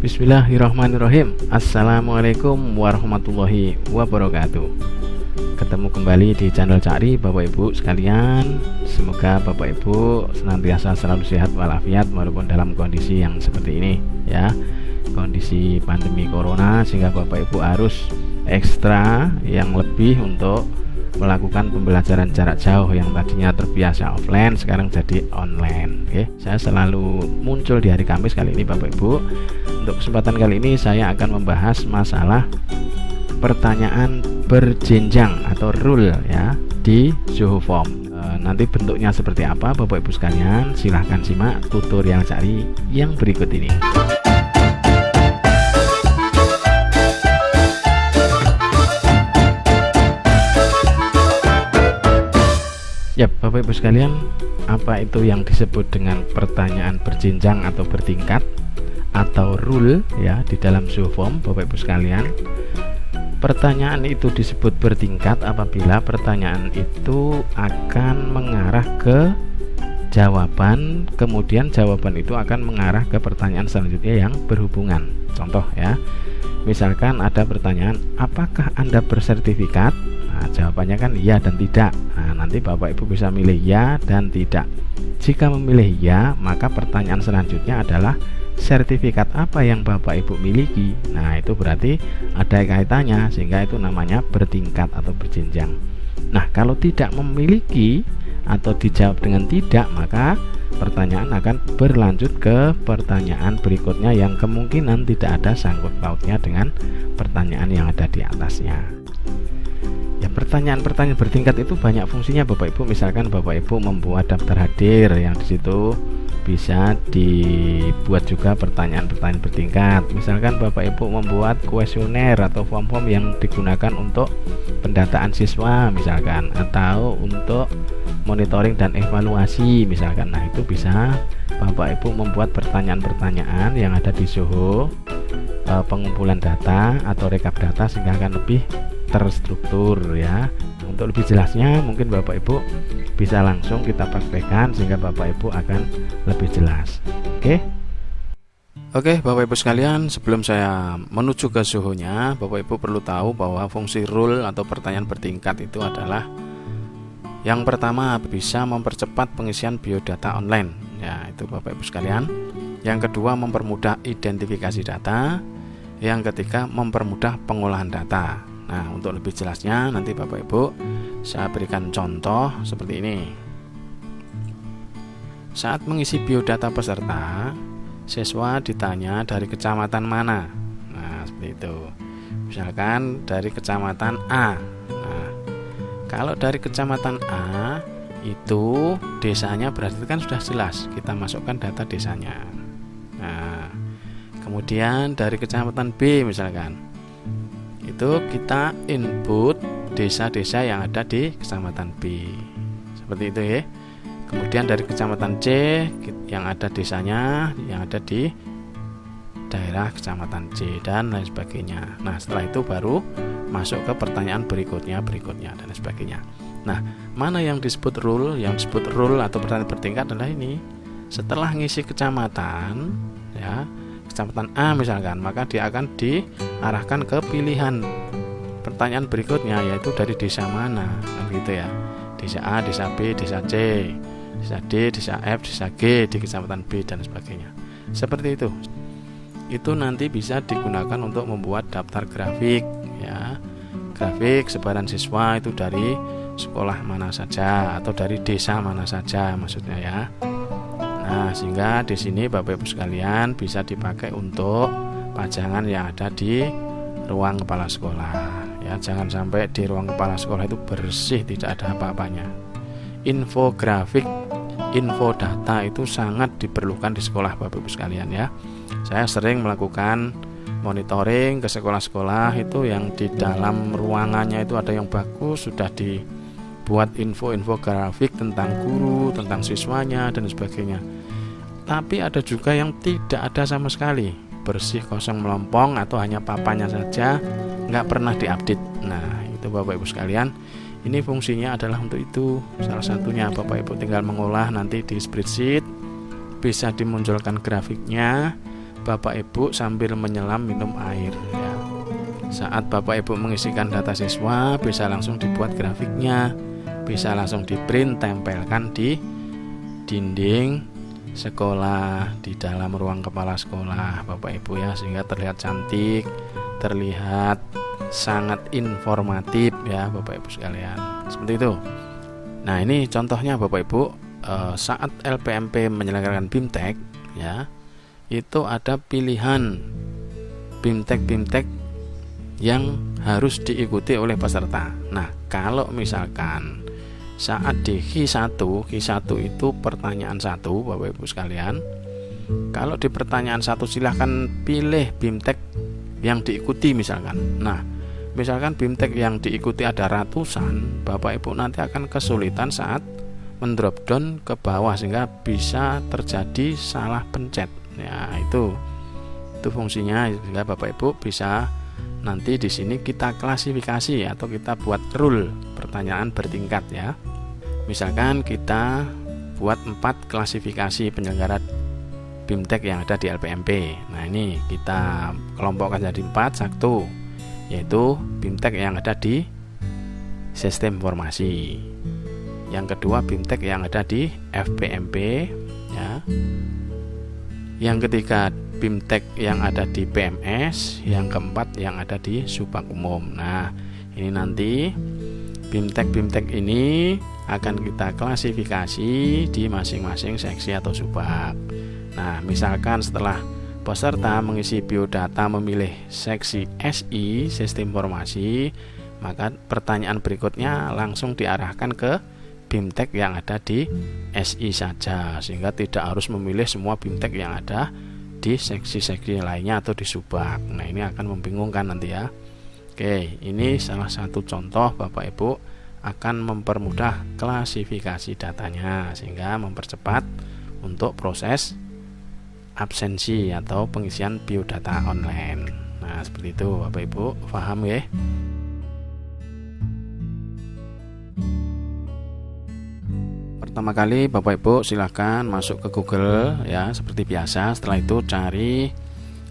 Bismillahirrahmanirrahim. Assalamualaikum warahmatullahi wabarakatuh. Ketemu kembali di channel Cakri Bapak Ibu sekalian. Semoga Bapak Ibu senantiasa selalu sehat walafiat walaupun dalam kondisi yang seperti ini ya. Kondisi pandemi corona sehingga Bapak Ibu harus ekstra yang lebih untuk melakukan pembelajaran jarak jauh yang tadinya terbiasa offline sekarang jadi online. Oke, saya selalu muncul di hari Kamis kali ini Bapak Ibu. Untuk kesempatan kali ini saya akan membahas masalah pertanyaan berjenjang atau rule ya di Zoho Form. Nanti bentuknya seperti apa Bapak Ibu sekalian, silahkan simak tutorial Cakri yang berikut ini. Ya Bapak Ibu sekalian, apa itu yang disebut dengan pertanyaan berjenjang atau bertingkat atau rule ya di dalam Zoho Form Bapak Ibu sekalian? Pertanyaan itu disebut bertingkat apabila pertanyaan itu akan mengarah ke jawaban, kemudian jawaban itu akan mengarah ke pertanyaan selanjutnya yang berhubungan. Contoh ya, misalkan ada pertanyaan, apakah Anda bersertifikat? Nah, jawabannya kan iya dan tidak. Nah, nanti Bapak Ibu bisa milih ya dan tidak. Jika memilih ya, maka pertanyaan selanjutnya adalah sertifikat apa yang Bapak Ibu miliki. Nah, itu berarti ada kaitannya sehingga itu namanya bertingkat atau berjenjang. Nah, kalau tidak memiliki atau dijawab dengan tidak, maka pertanyaan akan berlanjut ke pertanyaan berikutnya yang kemungkinan tidak ada sangkut pautnya dengan pertanyaan yang ada di atasnya. Ya, pertanyaan-pertanyaan bertingkat itu banyak fungsinya Bapak Ibu. Misalkan Bapak Ibu membuat daftar hadir yang di situ bisa dibuat juga pertanyaan-pertanyaan bertingkat. Misalkan Bapak Ibu membuat kuesioner atau form-form yang digunakan untuk pendataan siswa misalkan, atau untuk monitoring dan evaluasi misalkan. Nah, itu bisa Bapak Ibu membuat pertanyaan-pertanyaan yang ada di Zoho pengumpulan data atau rekap data sehingga akan lebih terstruktur ya. Untuk lebih jelasnya mungkin Bapak Ibu bisa langsung kita praktekkan sehingga Bapak Ibu akan lebih jelas. Oke Bapak Ibu sekalian, sebelum saya menuju ke Zoho-nya, Bapak Ibu perlu tahu bahwa fungsi rule atau pertanyaan bertingkat itu adalah yang pertama bisa mempercepat pengisian biodata online ya, itu Bapak Ibu sekalian. Yang kedua mempermudah identifikasi data. Yang ketiga mempermudah pengolahan data. Nah, untuk lebih jelasnya nanti Bapak Ibu saya berikan contoh seperti ini. Saat mengisi biodata peserta, siswa ditanya dari kecamatan mana. Nah, seperti itu. Misalkan dari kecamatan A. Nah, kalau dari kecamatan A itu desanya berarti kan sudah jelas, kita masukkan data desanya. Nah, kemudian dari kecamatan B misalkan, itu kita input desa-desa yang ada di kecamatan B seperti itu ya. Kemudian dari kecamatan C yang ada desanya yang ada di daerah kecamatan C dan lain sebagainya. Nah, setelah itu baru masuk ke pertanyaan berikutnya dan sebagainya. Nah, mana yang disebut rule? Yang disebut rule atau pertanyaan bertingkat adalah ini. Setelah ngisi kecamatan ya, kecamatan A misalkan, maka dia akan diarahkan ke pilihan pertanyaan berikutnya, yaitu dari desa mana kan gitu ya. Desa A, desa B, desa C, desa D, desa F, desa G di kecamatan B dan sebagainya. Seperti itu. Itu nanti bisa digunakan untuk membuat daftar grafik ya. Grafik sebaran siswa itu dari sekolah mana saja atau dari desa mana saja maksudnya ya. Nah, sehingga di sini Bapak Ibu sekalian bisa dipakai untuk pajangan yang ada di ruang kepala sekolah. Ya, jangan sampai di ruang kepala sekolah itu bersih, tidak ada apa-apanya. Infografik, info data itu sangat diperlukan di sekolah Bapak Ibu sekalian ya. Saya sering melakukan monitoring ke sekolah-sekolah itu yang di dalam ruangannya itu ada yang bagus, sudah dibuat infografik tentang guru, tentang siswanya dan sebagainya. Tapi ada juga yang tidak ada sama sekali, bersih kosong melompong atau hanya papanya saja, nggak pernah diupdate. Nah, itu Bapak Ibu sekalian, ini fungsinya adalah untuk itu. Salah satunya Bapak Ibu tinggal mengolah nanti di spreadsheet, bisa dimunculkan grafiknya, Bapak Ibu sambil menyelam minum air ya. Saat Bapak Ibu mengisikan data siswa, bisa langsung dibuat grafiknya, bisa langsung di print, tempelkan di dinding sekolah, di dalam ruang kepala sekolah Bapak Ibu ya, sehingga terlihat cantik, terlihat sangat informatif ya Bapak Ibu sekalian, seperti itu. Nah, ini contohnya Bapak Ibu, saat LPMP menyelenggarakan BIMTEK ya, itu ada pilihan BIMTEK yang harus diikuti oleh peserta. Nah, kalau misalkan saat di Q1 itu pertanyaan 1 Bapak Ibu sekalian, kalau di pertanyaan 1 silahkan pilih BIMTEK yang diikuti misalkan. Nah, misalkan BIMTEK yang diikuti ada ratusan, Bapak Ibu nanti akan kesulitan saat mendrop down ke bawah, sehingga bisa terjadi salah pencet. Ya, itu fungsinya, sehingga Bapak Ibu bisa nanti di sini kita klasifikasi atau kita buat rule pertanyaan bertingkat ya. Misalkan kita buat 4 klasifikasi penyelenggara BIMTEK yang ada di LPMP. Nah, ini kita kelompokkan jadi 4. Satu, yaitu BIMTEK yang ada di sistem informasi. Yang kedua, BIMTEK yang ada di FPMP ya. Yang ketiga, BIMTEK yang ada di PMS. Yang keempat, yang ada di Subak Umum. Nah, ini nanti BIMTEK ini akan kita klasifikasi di masing-masing seksi atau subak. Nah, misalkan setelah peserta mengisi biodata memilih seksi SI, sistem informasi, maka pertanyaan berikutnya langsung diarahkan ke BIMTEK yang ada di SI saja, sehingga tidak harus memilih semua BIMTEK yang ada di seksi-seksi lainnya atau di subak. Nah, ini akan membingungkan nanti ya. Oke, ini salah satu contoh Bapak Ibu akan mempermudah klasifikasi datanya, sehingga mempercepat untuk proses absensi atau pengisian biodata online. Nah, seperti itu Bapak Ibu, paham ya? Pertama kali Bapak Ibu silahkan masuk ke Google ya, seperti biasa. Setelah itu cari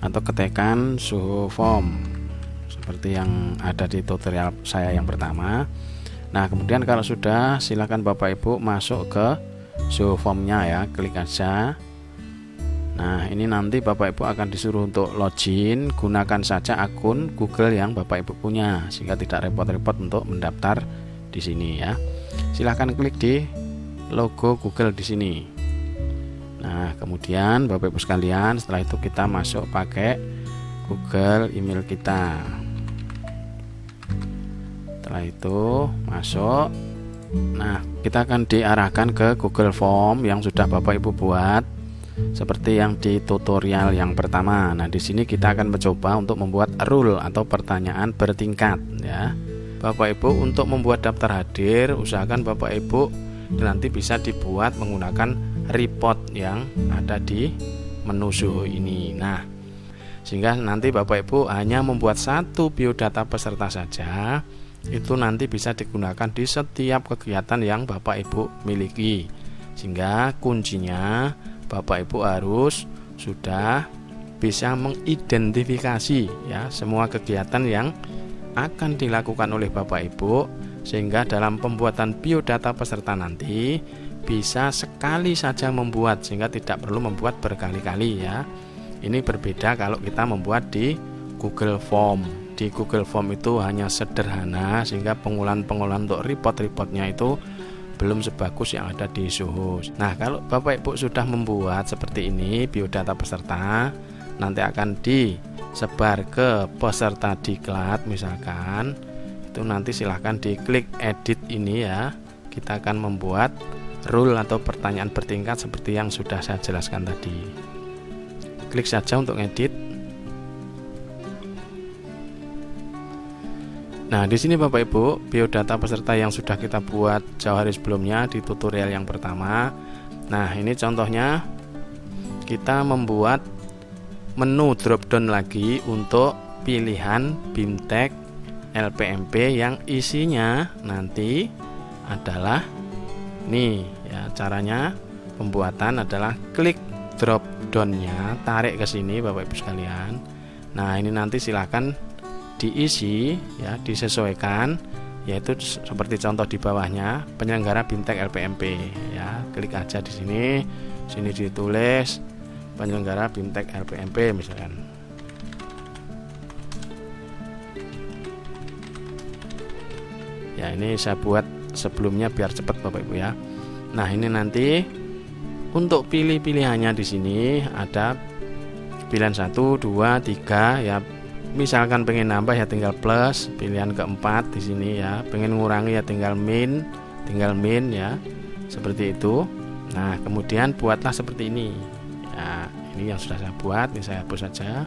atau ketikkan Suhu Form seperti yang ada di tutorial saya yang pertama. Nah, kemudian kalau sudah, silahkan Bapak Ibu masuk ke Suhu Formnya ya, klik aja. Nah, ini nanti Bapak Ibu akan disuruh untuk login. Gunakan saja akun Google yang Bapak Ibu punya, sehingga tidak repot-repot untuk mendaftar di sini ya. Silahkan klik di logo Google di sini. Nah, kemudian Bapak Ibu sekalian, setelah itu kita masuk pakai Google email kita. Setelah itu masuk. Nah, kita akan diarahkan ke Google Form yang sudah Bapak Ibu buat seperti yang di tutorial yang pertama. Nah, di sini kita akan mencoba untuk membuat rule atau pertanyaan bertingkat ya. Bapak Ibu untuk membuat daftar hadir, usahakan Bapak Ibu nanti bisa dibuat menggunakan report yang ada di menu Suhu ini. Nah, sehingga nanti Bapak Ibu hanya membuat satu biodata peserta saja, itu nanti bisa digunakan di setiap kegiatan yang Bapak Ibu miliki. Sehingga kuncinya Bapak Ibu harus sudah bisa mengidentifikasi ya semua kegiatan yang akan dilakukan oleh Bapak Ibu, sehingga dalam pembuatan biodata peserta nanti bisa sekali saja membuat, sehingga tidak perlu membuat berkali-kali ya. Ini berbeda kalau kita membuat di Google Form. Di Google Form itu hanya sederhana, sehingga pengolahan untuk report-reportnya itu belum sebagus yang ada di Suhu. Nah, kalau Bapak Ibu sudah membuat seperti ini biodata peserta, nanti akan disebar ke peserta diklat misalkan. Itu nanti silahkan diklik edit ini ya. Kita akan membuat rule atau pertanyaan bertingkat seperti yang sudah saya jelaskan tadi. Klik saja untuk edit. Nah, di sini Bapak Ibu, biodata peserta yang sudah kita buat jauh hari sebelumnya di tutorial yang pertama. Nah, ini contohnya kita membuat menu drop down lagi untuk pilihan BIMTEK LPMP yang isinya nanti adalah nih ya, caranya pembuatan adalah klik drop down-nya, tarik ke sini Bapak Ibu sekalian. Nah, ini nanti silakan diisi ya, disesuaikan, yaitu seperti contoh di bawahnya, penyelenggara BIMTEK LPMP ya. Klik aja di sini. Sini ditulis penyelenggara BIMTEK LPMP misalkan. Ya, ini saya buat sebelumnya biar cepat Bapak Ibu ya. Nah, ini nanti untuk pilih-pilihannya di sini ada pilihan 1, 2, 3 ya. Misalkan pengen nambah ya tinggal plus, pilihan keempat di sini ya. Pengen ngurangi ya tinggal min ya. Seperti itu. Nah, kemudian buatlah seperti ini. Ya, ini yang sudah saya buat, ini saya hapus saja.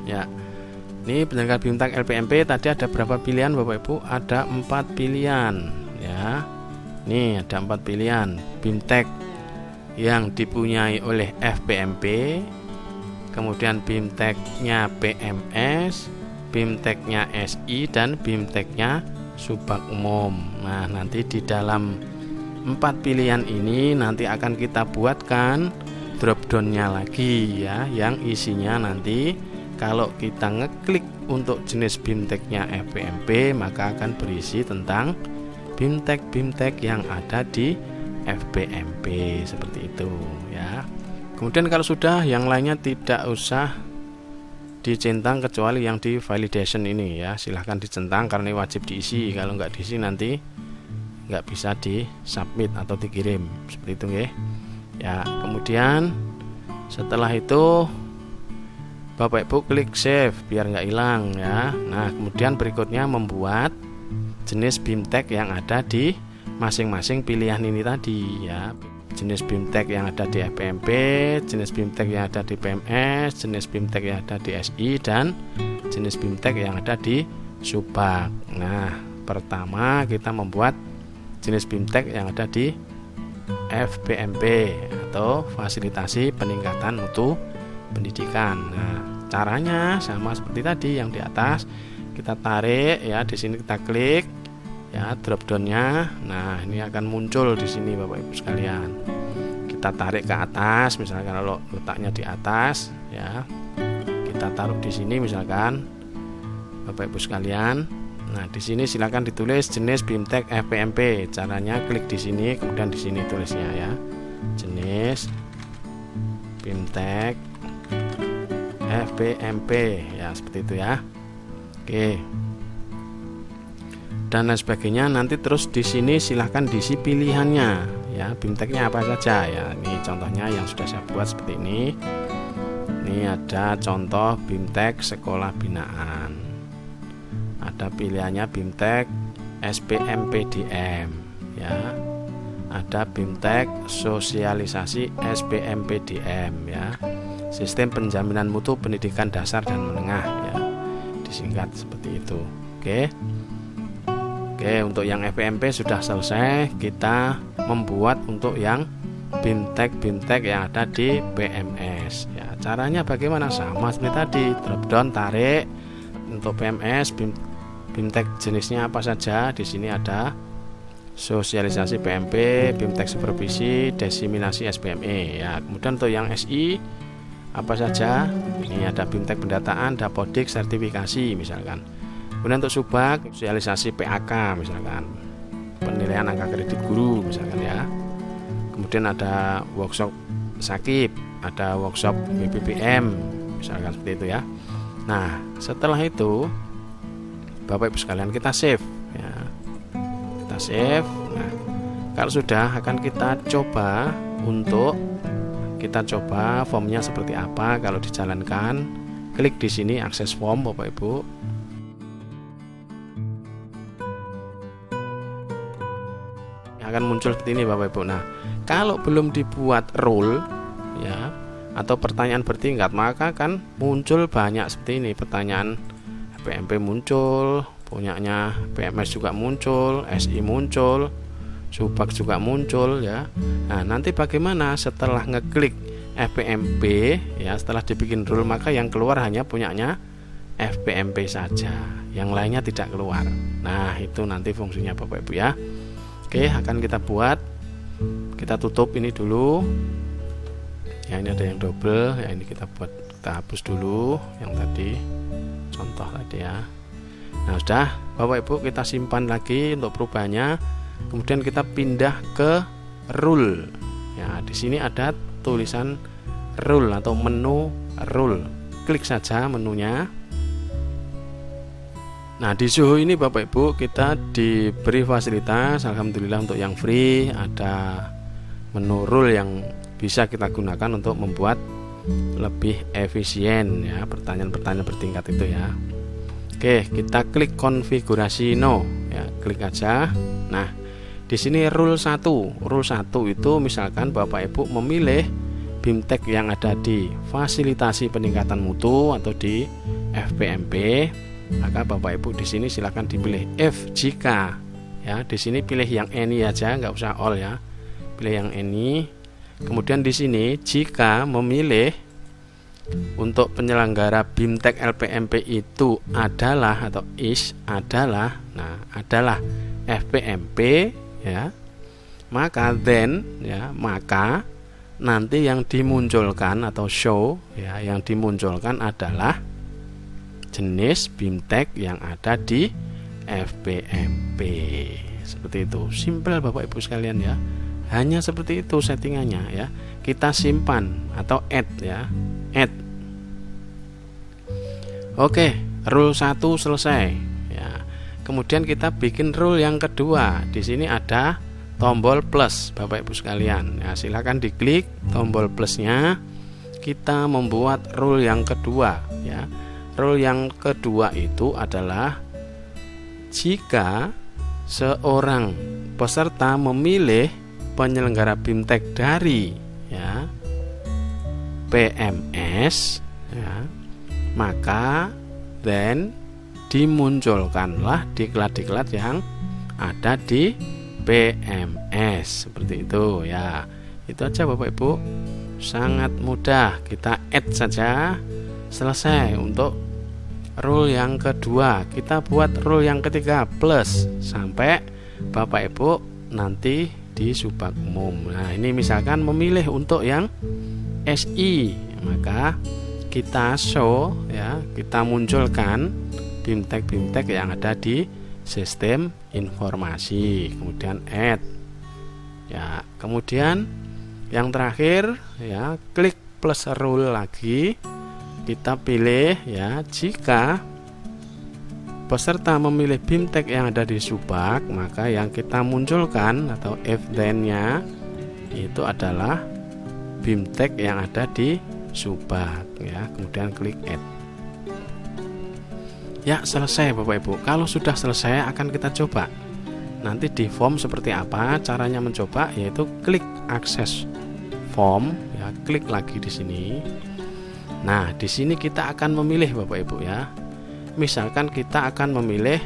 Ya. Ini penyelenggara BIMTEK LPMP tadi ada berapa pilihan Bapak Ibu? Ada 4 pilihan ya. Nih ada 4 pilihan BIMTEK yang dipunyai oleh FPMP, kemudian BIMTEK-nya PMS, BIMTEK-nya SI, dan BIMTEK-nya Subak Umum. Nah, nanti di dalam 4 pilihan ini nanti akan kita buatkan drop down-nya lagi ya, yang isinya nanti kalau kita ngeklik untuk jenis BIMTEK-nya FPMP maka akan berisi tentang BIMTEK yang ada di FPMP seperti itu ya. Kemudian kalau sudah yang lainnya tidak usah dicentang kecuali yang di validation ini ya, silahkan dicentang karena ini wajib diisi. Kalau nggak diisi nanti nggak bisa di submit atau dikirim seperti itu ya. Kemudian setelah itu Bapak Ibu klik save biar nggak hilang ya. Nah, kemudian berikutnya membuat jenis BIMTEK yang ada di masing-masing pilihan ini tadi ya. Jenis BIMTEK yang ada di FPMP, jenis BIMTEK yang ada di PMS, jenis BIMTEK yang ada di SI, dan jenis BIMTEK yang ada di Subak. Nah, pertama kita membuat jenis BIMTEK yang ada di FPMP atau Fasilitasi Peningkatan Mutu Pendidikan. Nah, caranya sama seperti tadi yang di atas. Kita tarik ya, di sini kita klik ya drop down-nya. Nah, ini akan muncul di sini Bapak Ibu sekalian. Kita tarik ke atas, misalkan kalau letaknya di atas ya. Kita taruh di sini misalkan Bapak Ibu sekalian. Nah, di sini silakan ditulis jenis BIMTEK FPMP. Caranya klik di sini, kemudian di sini tulisnya ya. Jenis BIMTEK FPMP ya, seperti itu ya. Oke. Dan lain sebagainya. Nanti terus di sini silahkan diisi pilihannya ya, BIMTEK-nya apa saja ya. Ini contohnya yang sudah saya buat seperti ini. Ini ada contoh BIMTEK sekolah binaan. Ada pilihannya BIMTEK SBMPDM ya. Ada BIMTEK sosialisasi SBMPDM ya. Sistem penjaminan mutu pendidikan dasar dan menengah ya. Disingkat seperti itu. Oke, untuk yang FPMP sudah selesai. Kita membuat untuk yang BIMTEK yang ada di PMS ya. Caranya bagaimana? Sama seperti tadi, drop down, tarik. Untuk PMS BIMTEK jenisnya apa saja. Di sini ada sosialisasi PMP, BIMTEK supervisi, diseminasi SBME ya. Kemudian untuk yang SI apa saja? Ini ada BIMTEK pendataan, dapodik, sertifikasi misalkan. Kemudian untuk Subak, sosialisasi PAK misalkan, penilaian angka kredit guru misalkan ya. Kemudian ada workshop sakit, ada workshop BPPM misalkan seperti itu ya. Nah, setelah itu Bapak Ibu sekalian kita save ya. Kita save. Nah, kalau sudah akan kita coba formnya seperti apa kalau dijalankan. Klik di sini akses form Bapak Ibu. Akan muncul seperti ini Bapak Ibu. Nah, kalau belum dibuat rule ya atau pertanyaan bertingkat, maka kan muncul banyak seperti ini. Pertanyaan FPMP muncul, punyanya PMS juga muncul, SI muncul, Subak juga muncul ya. Nah, nanti bagaimana setelah ngeklik FPMP ya, setelah dibikin rule maka yang keluar hanya punyanya FPMP saja, yang lainnya tidak keluar. Nah, itu nanti fungsinya Bapak Ibu ya. Oke, akan kita buat. Kita tutup ini dulu. Ya, ini ada yang double, ya ini kita hapus dulu yang tadi contoh tadi ya. Nah, sudah Bapak Ibu, kita simpan lagi untuk perubahannya. Kemudian kita pindah ke rule. Ya, di sini ada tulisan rule atau menu rule. Klik saja menunya. Nah, di Zoho ini Bapak Ibu kita diberi fasilitas, alhamdulillah, untuk yang free ada menu rule yang bisa kita gunakan untuk membuat lebih efisien ya pertanyaan-pertanyaan bertingkat itu ya. Oke, kita klik konfigurasi no ya, klik aja. Nah, di sini rule 1. Rule 1 itu misalkan Bapak Ibu memilih BIMTEK yang ada di fasilitasi peningkatan mutu atau di FPMP, maka Bapak Ibu di sini silakan dipilih if jika ya. Di sini pilih yang any aja, nggak usah all ya. Pilih yang any. Kemudian di sini jika memilih untuk penyelenggara BIMTEK LPMP itu adalah atau is adalah, nah adalah FPMP ya, maka then ya, maka nanti yang dimunculkan atau show ya, yang dimunculkan adalah jenis BIMTEK yang ada di FPMP. Seperti itu, simple Bapak Ibu sekalian ya. Hanya seperti itu settingannya ya. Kita simpan atau add ya, add. Oke, rule 1 selesai ya. Kemudian kita bikin rule yang kedua. Di sini ada tombol plus Bapak Ibu sekalian ya, silakan diklik tombol plusnya. Kita membuat rule yang kedua ya. Rule yang kedua itu adalah jika seorang peserta memilih penyelenggara BIMTEK dari ya PMS ya, maka then dimunculkanlah diklat-diklat yang ada di PMS. Seperti itu ya. Itu aja Bapak Ibu, sangat mudah. Kita add saja, selesai untuk rule yang kedua. Kita buat rule yang ketiga plus sampai Bapak Ibu nanti di subak umum. Nah, ini misalkan memilih untuk yang SI, maka kita show ya, kita munculkan BIMTEK yang ada di sistem informasi, kemudian add ya. Kemudian yang terakhir ya, klik plus rule lagi, kita pilih ya, jika peserta memilih BIMTEK yang ada di subak, maka yang kita munculkan atau if then-nya itu adalah BIMTEK yang ada di subak ya. Kemudian klik add. Ya, selesai Bapak Ibu. Kalau sudah selesai akan kita coba. Nanti di form seperti apa caranya mencoba, yaitu klik akses form ya, klik lagi di sini. Nah, di sini kita akan memilih Bapak Ibu ya. Misalkan kita akan memilih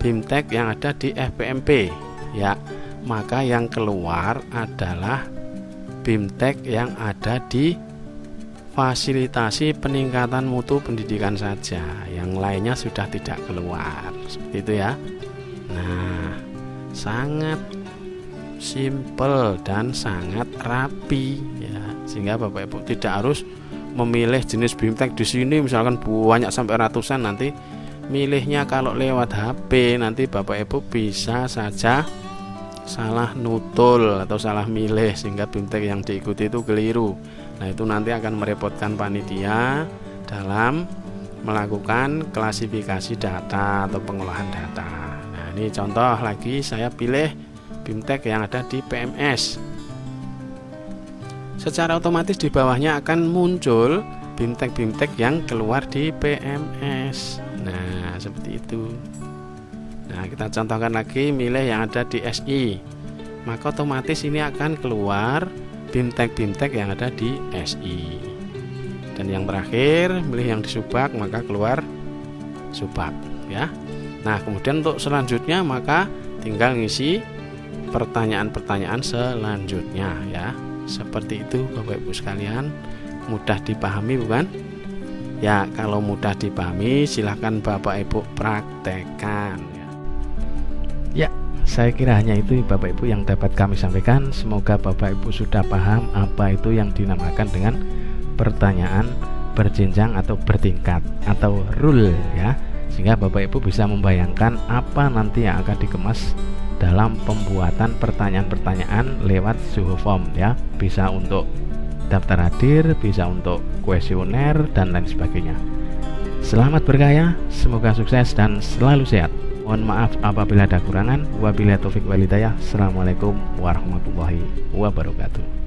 BIMTEK yang ada di FPMP ya, maka yang keluar adalah BIMTEK yang ada di fasilitasi peningkatan mutu pendidikan saja, yang lainnya sudah tidak keluar. Seperti itu ya. Nah, sangat simple dan sangat rapi ya, sehingga Bapak Ibu tidak harus memilih jenis BIMTEK di sini misalkan banyak sampai ratusan, nanti milihnya kalau lewat HP nanti Bapak Ibu bisa saja salah nutul atau salah milih sehingga BIMTEK yang diikuti itu keliru. Nah, itu nanti akan merepotkan panitia dalam melakukan klasifikasi data atau pengolahan data. Nah, ini contoh lagi, saya pilih BIMTEK yang ada di PMS. Secara otomatis di bawahnya akan muncul BIMTEK yang keluar di PMS. Nah, seperti itu. Nah, kita contohkan lagi, milih yang ada di SI, maka otomatis ini akan keluar BIMTEK yang ada di SI. Dan yang terakhir, milih yang di subak, maka keluar subak ya. Nah, kemudian untuk selanjutnya maka tinggal ngisi pertanyaan-pertanyaan selanjutnya ya. Seperti itu Bapak Ibu sekalian, mudah dipahami bukan? Ya, kalau mudah dipahami silahkan Bapak Ibu praktekkan ya. Ya, Saya kira hanya itu Bapak Ibu yang dapat kami sampaikan. Semoga Bapak Ibu sudah paham apa itu yang dinamakan dengan pertanyaan berjenjang atau bertingkat atau rule ya, sehingga Bapak Ibu bisa membayangkan apa nanti yang akan dikemas dalam pembuatan pertanyaan-pertanyaan lewat Zoho Form ya. Bisa untuk daftar hadir, bisa untuk kuesioner dan lain sebagainya. Selamat berkarya, semoga sukses dan selalu sehat. Mohon maaf apabila ada kurangan. Wabillahi taufik wal hidayah. Assalamualaikum warahmatullahi wabarakatuh.